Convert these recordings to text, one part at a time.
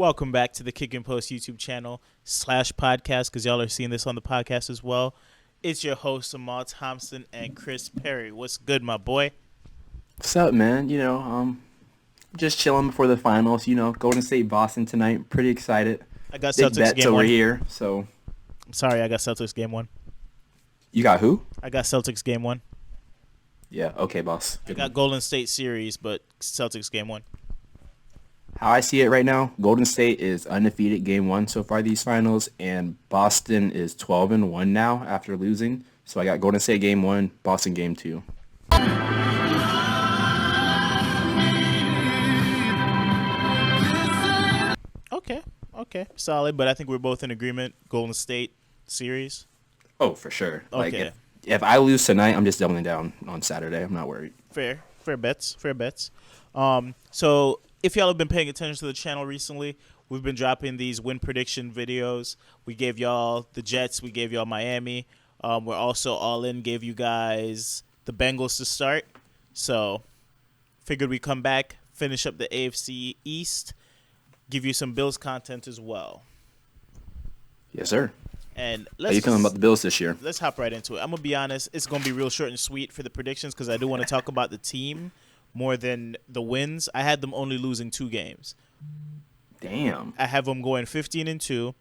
Welcome back to the KickNPost YouTube channel / podcast, because y'all are seeing this on the podcast as well. It's your host, Amal Thompson and Chris Perry. What's good, my boy? What's up, man? Just chilling before the finals. Golden State Boston tonight. Pretty excited. I got Big Celtics bets game over one. here. So I'm sorry, I got Celtics game one. you got who? I got Celtics game one. Yeah. Okay, boss. I Good got one. Golden State series, but Celtics game one. How I see it right now, Golden State is undefeated game one so far these finals, and Boston is 12-1 now after losing. So I got Golden State game one, Boston game two. Okay, solid. But I think we're both in agreement. Golden State series. Oh, for sure. Like Okay. if I lose tonight, I'm just doubling down on Saturday. I'm not worried. Fair bets. So if y'all have been paying attention to the channel recently, we've been dropping these win prediction videos. We gave y'all the Jets. We gave y'all Miami. We're also all in. Gave you guys the Bengals to start. So figured we'd come back, finish up the AFC East, give you some Bills content as well. Yes, sir. And How you feeling about the Bills this year? let's hop right into it. I'm going to be honest. It's going to be real short and sweet for the predictions because I do want to talk about the team more than the wins. I had them only losing 2 games. Damn. I have them going 15-2.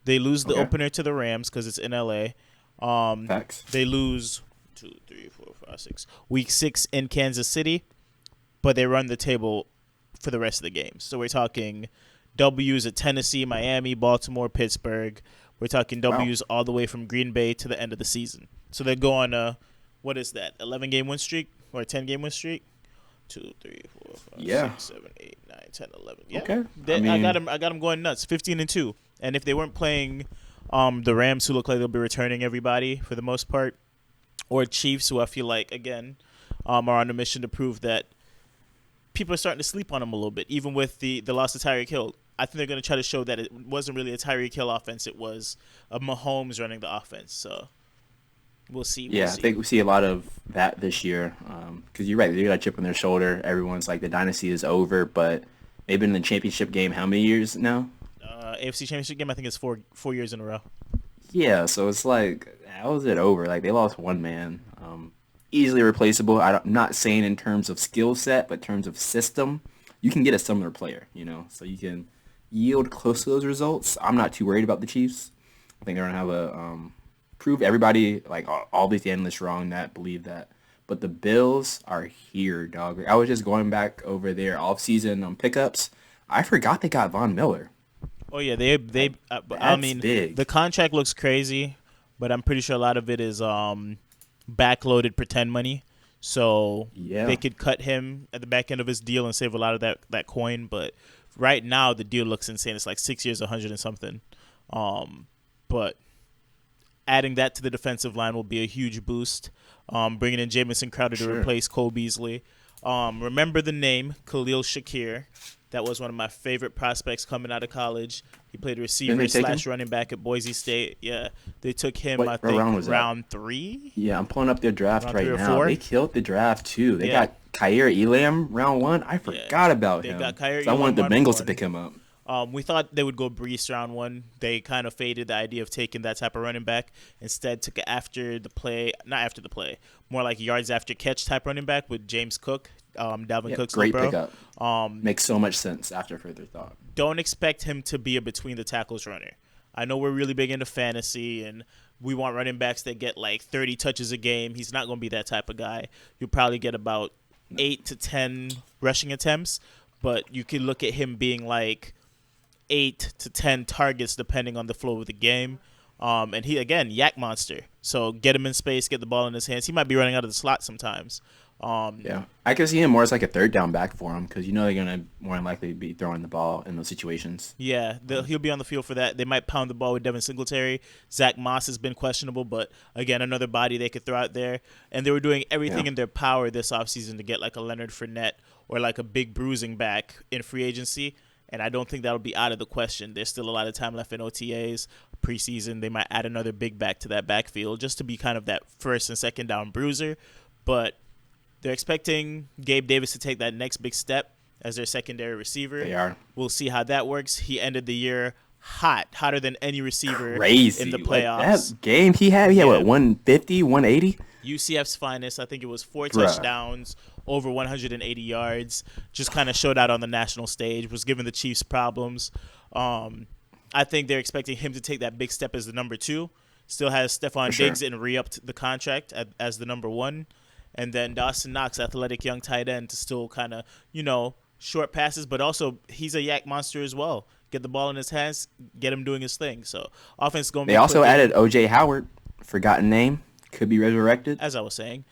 They lose the Okay. opener to the Rams because it's in LA. Facts. They lose 2, 3, 4, 5, 6. Week 6 in Kansas City, but they run the table for the rest of the games. So we're talking W's at Tennessee, Miami, Baltimore, Pittsburgh. We're talking W's all the way from Green Bay to the end of the season. So they go on a, what is that, 11-game win streak or a 10-game win streak? 2, 3, 4, 5, Yeah. 6, 7, 8, 9, 10, 11. Yeah. Okay. I got them going nuts, 15-2. And if they weren't playing the Rams, who look like they'll be returning everybody for the most part, or Chiefs, who I feel like, again, are on a mission to prove that people are starting to sleep on them a little bit, even with the loss of Tyreek Hill. I think they're going to try to show that it wasn't really a Tyreek Hill offense. It was a Mahomes running the offense. So we'll see. Yeah, I think we see a lot of that this year. Because you're right, they got a chip on their shoulder. Everyone's like, the dynasty is over, but they've been in the championship game how many years now? AFC Championship game, I think it's 4 years in a row. Yeah, so it's like, how is it over? Like, they lost one man. Easily replaceable. I'm not saying in terms of skill set, but in terms of system, you can get a similar player, so you can yield close to those results. I'm not too worried about the Chiefs. I think they're going to have a prove everybody, like all these analysts wrong that believe that. But the Bills are here, dog. I was just going back over their offseason pickups. I forgot they got Von Miller. Oh yeah, they. I mean, big. the contract looks crazy, but I'm pretty sure a lot of it is backloaded pretend money. So Yeah. they could cut him at the back end of his deal and save a lot of that coin. But right now the deal looks insane. It's like 6 years, 100 and something. But adding that to the defensive line will be a huge boost. Bringing in Jamison Crowder to replace Cole Beasley. Remember the name Khalil Shakir. That was one of my favorite prospects coming out of college. He played receiver / running back at Boise State. Yeah, they took him, I think, round 3. Yeah, I'm pulling up their draft Round right 3 or now. 4? They killed the draft, too. They Yeah. got Khair Elam round 1. I forgot about him. They got Khair So I wanted the Elam Bengals to round pick him up. We thought they would go Brees round 1. They kind of faded the idea of taking that type of running back. Instead, took it after the play, not after the play, more like yards after catch type running back with James Cook, Dalvin Cook's Great little pickup. bro. Makes so much sense after further thought. Don't expect him to be a between the tackles runner. I know we're really big into fantasy and we want running backs that get like 30 touches a game. He's not going to be that type of guy. You'll probably get about 8 to 10 rushing attempts, but you could look at him being like 8 to 10 targets depending on the flow of the game. And he, again, yak monster. So get him in space, get the ball in his hands. He might be running out of the slot sometimes. Yeah, I can see him more as like a third down back for him because they're going to more than likely be throwing the ball in those situations. Yeah, he'll be on the field for that. They might pound the ball with Devin Singletary. Zach Moss has been questionable, but again, another body they could throw out there. And they were doing everything in their power this offseason to get like a Leonard Fournette or like a big bruising back in free agency. And I don't think that'll be out of the question. There's still a lot of time left in OTAs, preseason. They might add another big back to that backfield just to be kind of that first and second down bruiser. But they're expecting Gabe Davis to take that next big step. as their secondary receiver. They are. We'll see how that works. He ended the year hotter than any receiver Crazy. in the Like playoffs. that game he had what, 150, 180? UCF's finest. I think it was 4 Bruh. touchdowns, over 180 yards. Just kind of showed out on the national stage. Was giving the Chiefs problems. I think they're expecting him to take that big step as the number 2. Still has Stephon Diggs and re-upped the contract as the number 1. And then Dawson Knox, athletic young tight end, to still kind of, short passes, but also he's a yak monster as well. Get the ball in his hands, get him doing his thing. So offense is going to be. They also added O.J. Howard, forgotten name, could be resurrected. As I was saying,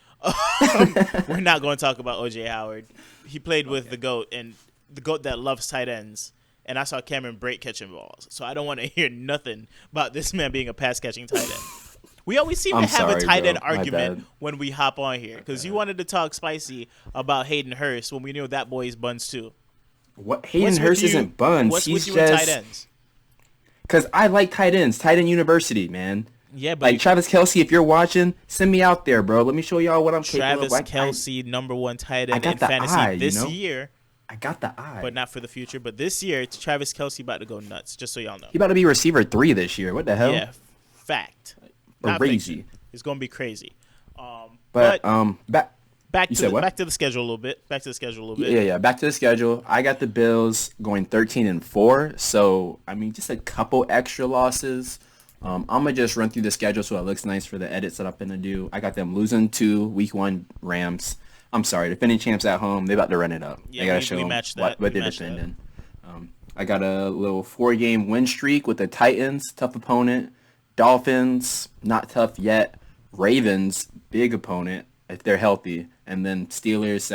we're not going to talk about O.J. Howard. He played with the GOAT, and the GOAT that loves tight ends. And I saw Cameron Brate catching balls. So I don't want to hear nothing about this man being a pass-catching tight end. We always seem to have a tight end argument when we hop on here, because you wanted to talk spicy about Hayden Hurst when we knew that boy's buns too. What? Hayden Hurst isn't buns. What's He's with you and tight ends? Because I like tight ends. Tight end university, man. Yeah, but like Travis Kelce, if you're watching, send me out there, bro. Let me show y'all what I'm capable of. Travis Kelce, number 1 tight end in fantasy this year. I got the eye. But not for the future. But this year, Travis Kelce about to go nuts, just so y'all know. He about to be receiver 3 this year. What the hell? Yeah, fact. Crazy. It's going to be crazy. But back to the schedule a little bit. Yeah. Back to the schedule. I got the Bills going 13-4. So I mean, just a couple extra losses. I'm gonna just run through the schedule so it looks nice for the edits that I'm gonna do. I got them losing to Week 1 Rams. I'm sorry, defending champs at home. They about to run it up. Yeah, they gotta show them what they're defending. I got a little 4-game win streak with the Titans, tough opponent. Dolphins, not tough yet. Ravens, big opponent if they're healthy. And then Steelers,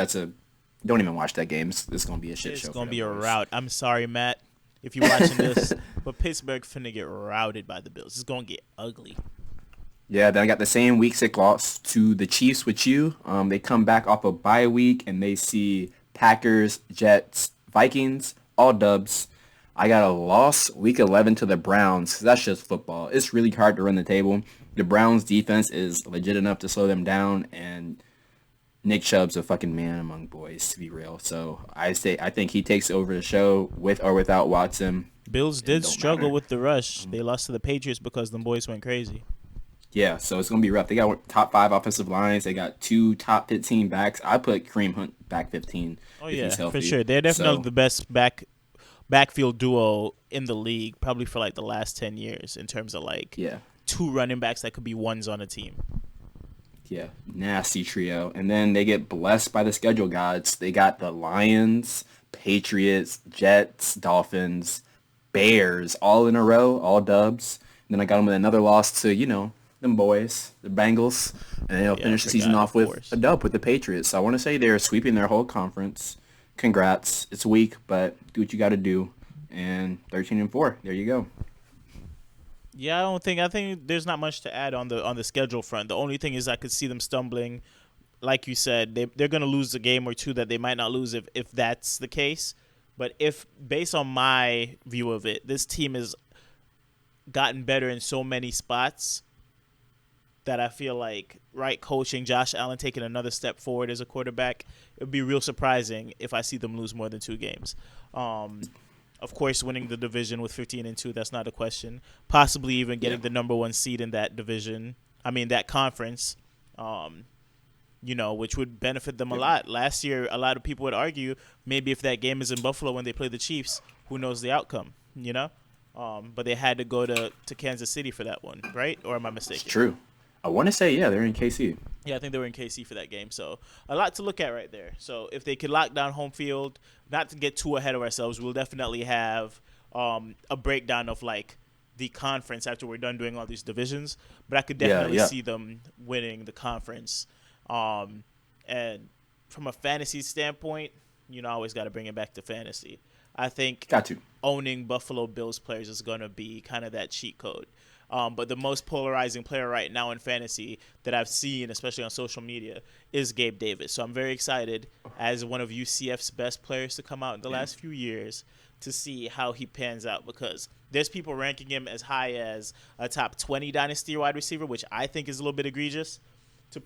don't even watch that game. It's going to be a shit show. It's going to be a rout. I'm sorry, Matt, if you're watching this, but Pittsburgh finna get routed by the Bills. It's going to get ugly. Yeah, then I got the same week 6 loss to the Chiefs with you. They come back off a bye week, and they see Packers, Jets, Vikings, all dubs. I got a loss week 11 to the Browns, because that's just football. It's really hard to run the table. The Browns defense is legit enough to slow them down, and Nick Chubb's a fucking man among boys, to be real. So I think he takes over the show with or without Watson. Bills did struggle with the rush. They lost to the Patriots because them boys went crazy. Yeah, so it's going to be rough. They got top 5 offensive lines. They got 2 top 15 backs. I put Kareem Hunt back 15. Oh, yeah, for sure. They're definitely the best backfield duo in the league, probably for like the last 10 years in terms of like 2 running backs that could be ones on a team. Yeah, nasty trio. And then they get blessed by the schedule gods. They got the Lions, Patriots, Jets, Dolphins, Bears, all in a row, all dubs. And then I got them with another loss to, them boys, the Bengals. And they'll finish the season off with a dub with the Patriots. So I want to say they're sweeping their whole conference. Congrats. It's weak, but do what you got to do. And 13-4. There you go. Yeah, I think there's not much to add on the schedule front. The only thing is I could see them stumbling. Like you said, they're going to lose a game or two that they might not lose if that's the case. But if based on my view of it, this team has gotten better in so many spots that I feel like right coaching, Josh Allen taking another step forward as a quarterback, it would be real surprising if I see them lose more than 2 games. Of course, winning the division with 15-2, that's not a question. Possibly even getting the number 1 seed in that division. I mean, that conference, which would benefit them a lot. Last year, a lot of people would argue maybe if that game is in Buffalo when they play the Chiefs, who knows the outcome, But they had to go to Kansas City for that one, right? Or am I mistaken? It's true. I want to say, they're in KC. Yeah, I think they were in KC for that game. So a lot to look at right there. So if they could lock down home field, not to get too ahead of ourselves, we'll definitely have a breakdown of like the conference after we're done doing all these divisions. But I could definitely see them winning the conference. And from a fantasy standpoint, I always got to bring it back to fantasy. I think owning Buffalo Bills players is going to be kind of that cheat code. But the most polarizing player right now in fantasy that I've seen, especially on social media, is Gabe Davis. So I'm very excited as one of UCF's best players to come out in the last few years to see how he pans out, because there's people ranking him as high as a top 20 dynasty wide receiver, which I think is a little bit egregious.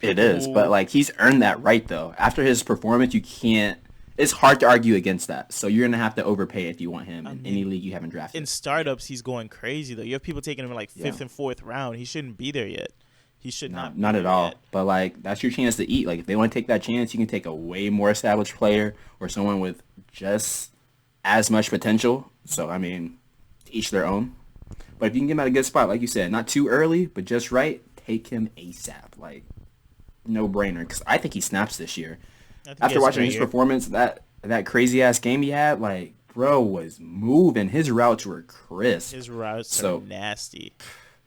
It is, but like he's earned that right though. After his performance, you can't. it's hard to argue against that. So you're gonna have to overpay if you want him I in mean, any league you haven't drafted. in startups, he's going crazy though. You have people taking him in like Yeah. fifth and fourth round. He shouldn't be there yet. He should not be Not there at all. yet. But like that's your chance to eat. Like if they want to take that chance, you can take a way more established player or someone with just as much potential. So I mean, to each their own. But if you can get him at a good spot, like you said, not too early, but just right, take him ASAP. Like no brainer. Because I think he snaps this year. I think he After has a watching great his year. performance, that crazy ass game he had, like bro was moving. His routes were crisp. His routes are So nasty.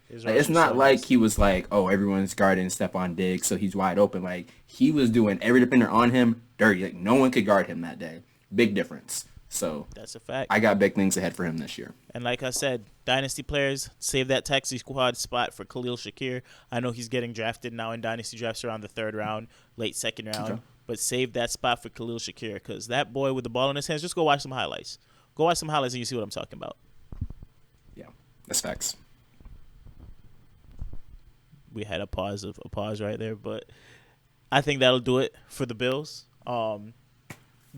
His like, routes it's are not so like nasty. he was like, oh, everyone's guarding Stephon Diggs, so he's wide open. Like he was doing every defender on him dirty. Like no one could guard him that day. Big difference. So That's a fact. I got big things ahead for him this year. And like I said, dynasty players, save that taxi squad spot for Khalil Shakir. I know he's getting drafted now in dynasty drafts around the third round, late second round. Okay. But save that spot for Khalil Shakir because that boy with the ball in his hands, just go watch some highlights. Go watch some highlights and you see what I'm talking about. Yeah, that's facts. We had a pause right there, but I think that'll do it for the Bills.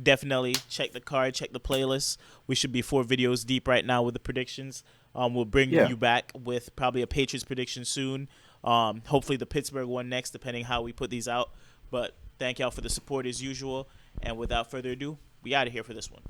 Definitely check the card, check the playlist. We should be 4 videos deep right now with the predictions. We'll bring Yeah. you back with probably a Patriots prediction soon. Hopefully the Pittsburgh one next, depending how we put these out. But thank y'all for the support as usual. And without further ado, we out of here for this one.